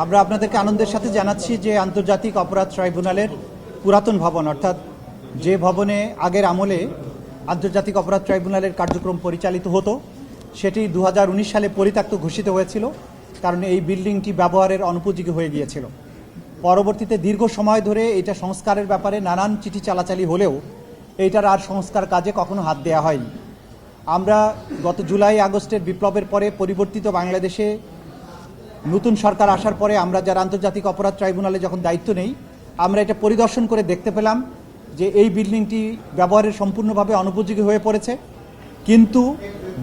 আমরা আপনাদেরকে আনন্দের সাথে জানাচ্ছি যে আন্তর্জাতিক অপরাধ ট্রাইব্যুনালের পুরাতন ভবন অর্থাৎ যে ভবনে আগের আমলে আন্তর্জাতিক অপরাধ ট্রাইব্যুনালের কার্যক্রম পরিচালিত হতো সেটি 2019 সালে পরিত্যক্ত ঘোষিত হয়েছিল, কারণ এই বিল্ডিংটি ব্যবহারের অনুপযোগী হয়ে গিয়েছিল। পরবর্তীতে দীর্ঘ সময় ধরে এটা সংস্কারের ব্যাপারে নানান চিঠি চালাচালি হলেও এইটার আর সংস্কার কাজে কখনো হাত দেওয়া হয়নি। আমরা গত জুলাই আগস্টের বিপ্লবের পরে পরিবর্তিত বাংলাদেশে নতুন সরকার আসার পরে আমরা যারা আন্তর্জাতিক অপরাধ ট্রাইব্যুনালে যখন দায়িত্ব নেই, আমরা এটা পরিদর্শন করে দেখতে পেলাম যে এই বিল্ডিংটি ব্যবহারের সম্পূর্ণভাবে অনুপযোগী হয়ে পড়েছে। কিন্তু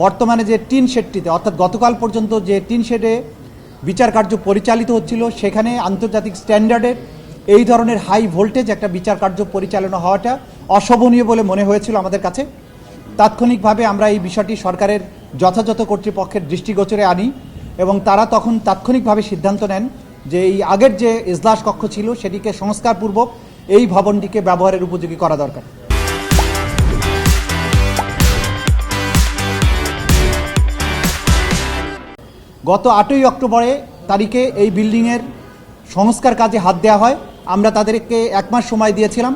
বর্তমানে যে টিন শেডটিতে অর্থাৎ গতকাল পর্যন্ত যে টিন শেডে বিচার কার্য পরিচালিত হচ্ছিল, সেখানে আন্তর্জাতিক স্ট্যান্ডার্ডের এই ধরনের হাই ভোল্টেজ একটা বিচার কার্য পরিচালনা হওয়াটা অশোভনীয় বলে মনে হয়েছিল আমাদের কাছে। তাৎক্ষণিকভাবে আমরা এই বিষয়টি সরকারের যথাযথ কর্তৃপক্ষের দৃষ্টিগোচরে আনি এবং তারা তখন তাৎক্ষণিকভাবে সিদ্ধান্ত নেন যে এই আগের যে ইজলাস কক্ষ ছিল সেটিকে সংস্কারপূর্বক এই ভবনটিকে ব্যবহারের উপযোগী করা দরকার। গত 8ই অক্টোবরে তারিখে এই বিল্ডিংয়ের সংস্কার কাজে হাত দেওয়া হয়। আমরা তাদেরকে 1 মাস সময় দিয়েছিলাম।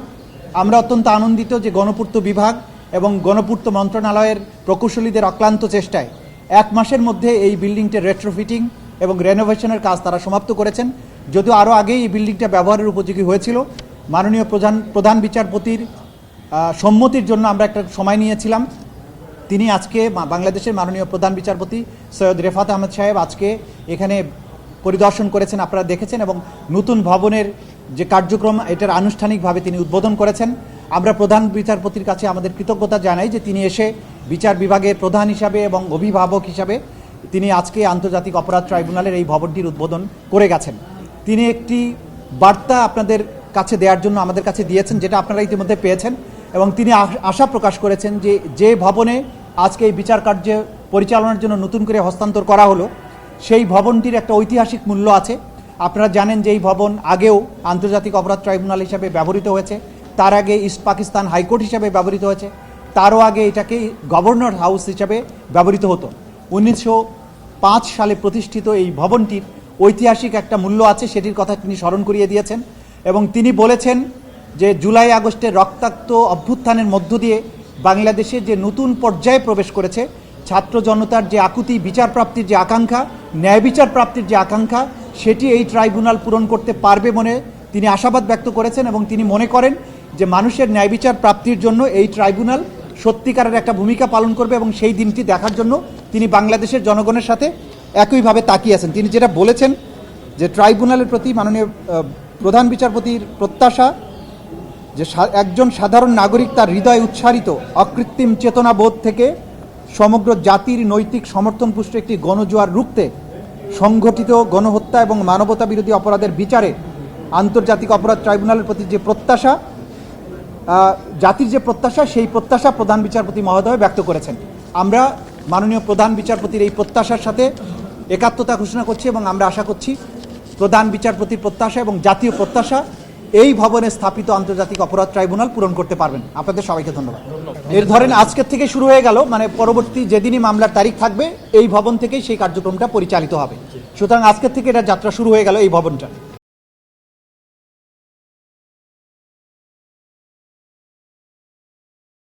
আমরা অত্যন্ত আনন্দিত যে গণপূর্ত বিভাগ এবং গণপূর্ত মন্ত্রণালয়ের প্রকৌশলীদের অক্লান্ত চেষ্টায় 1 মাসের মধ্যে এই বিল্ডিংটির রেট্রোফিটিং এবং রেনোভেশনের কাজ তারা সমাপ্ত করেছেন। যদিও আরও আগেই এই বিল্ডিংটা ব্যবহারের উপযোগী হয়েছিল, মাননীয় প্রধান বিচারপতির সম্মতির জন্য আমরা একটা সময় নিয়েছিলাম। তিনি আজকে বাংলাদেশের মাননীয় প্রধান বিচারপতি সৈয়দ রেফাত আহমেদ সাহেব আজকে এখানে পরিদর্শন করেছেন, আপনারা দেখেছেন, এবং নতুন ভবনের যে কার্যক্রম এটার আনুষ্ঠানিকভাবে তিনি উদ্বোধন করেছেন। আমরা প্রধান বিচারপতির কাছে আমাদের কৃতজ্ঞতা জানাই যে তিনি এসে বিচার বিভাগের প্রধান হিসাবে এবং অভিভাবক হিসাবে তিনি আজকে আন্তর্জাতিক অপরাধ ট্রাইব্যুনালের এই ভবনটির উদ্বোধন করে গেছেন। তিনি একটি বার্তা আপনাদের কাছে দেওয়ার জন্য আমাদের কাছে দিয়েছেন, যেটা আপনারা ইতিমধ্যে পেয়েছেন, এবং তিনি আশা প্রকাশ করেছেন যে যে ভবনে আজকে এই বিচার কার্য পরিচালনার জন্য নতুন করে হস্তান্তর করা হলো সেই ভবনটির একটা ঐতিহাসিক মূল্য আছে। আপনারা জানেন যে এই ভবন আগেও আন্তর্জাতিক অপরাধ ট্রাইব্যুনাল হিসাবে ব্যবহৃত হয়েছে, তার আগে ইস্ট পাকিস্তান হাইকোর্ট হিসাবে ব্যবহৃত হয়েছে, তারও আগে এটাকে গভর্নর হাউস হিসাবে ব্যবহৃত হতো। 1905 সালে প্রতিষ্ঠিত এই ভবনটির ঐতিহাসিক একটা মূল্য আছে, সেটির কথা তিনি স্মরণ করিয়ে দিয়েছেন এবং তিনি বলেছেন যে জুলাই আগস্টের রক্তাক্ত অভ্যুত্থানের মধ্য দিয়ে বাংলাদেশে যে নতুন পর্যায়ে প্রবেশ করেছে, ছাত্র জনতার যে আকুতি, বিচার প্রাপ্তির যে আকাঙ্ক্ষা, ন্যায় বিচার প্রাপ্তির যে আকাঙ্ক্ষা, সেটি এই ট্রাইব্যুনাল পূরণ করতে পারবে বলে তিনি আশাবাদ ব্যক্ত করেছেন এবং তিনি মনে করেন যে মানুষের ন্যায় বিচার প্রাপ্তির জন্য এই ট্রাইব্যুনাল সত্যিকারের একটা ভূমিকা পালন করবে এবং সেই দিনটি দেখার জন্য তিনি বাংলাদেশের জনগণের সাথে একইভাবে তাকিয়ে আছেন। তিনি যেটা বলেছেন যে ট্রাইব্যুনালের প্রতি মাননীয় প্রধান বিচারপতির প্রত্যাশা যে একজন সাধারণ নাগরিক তার হৃদয় উচ্চারিত অকৃত্রিম চেতনাবোধ থেকে সমগ্র জাতির নৈতিক সমর্থন পুষ্ট একটি গণজোয়ার রুখতে সংগঠিত গণহত্যা এবং মানবতা বিরোধী অপরাধের বিচারে আন্তর্জাতিক অপরাধ ট্রাইব্যুনালের প্রতি যে প্রত্যাশা, জাতির যে প্রত্যাশা, সেই প্রত্যাশা প্রধান বিচারপতি মহোদয় ব্যক্ত করেছেন। আমরা মাননীয় প্রধান বিচারপতির এই প্রত্যাশার সাথে একাত্মতা ঘোষণা করছি এবং আমরা আশা করছি প্রধান বিচারপতির প্রত্যাশা এবং জাতীয় প্রত্যাশা এই ভবনে স্থাপিত আন্তর্জাতিক অপরাধ ট্রাইব্যুনাল পূরণ করতে পারবেন। আপনাদের সবাইকে ধন্যবাদ। এর ধরেন আজকের থেকে শুরু হয়ে গেল, মানে পরবর্তী যেদিনই মামলার তারিখ থাকবে এই ভবন থেকেই সেই কার্যক্রমটা পরিচালিত হবে। সুতরাং আজকের থেকে এটা যাত্রা শুরু হয়ে গেল এই ভবনটা।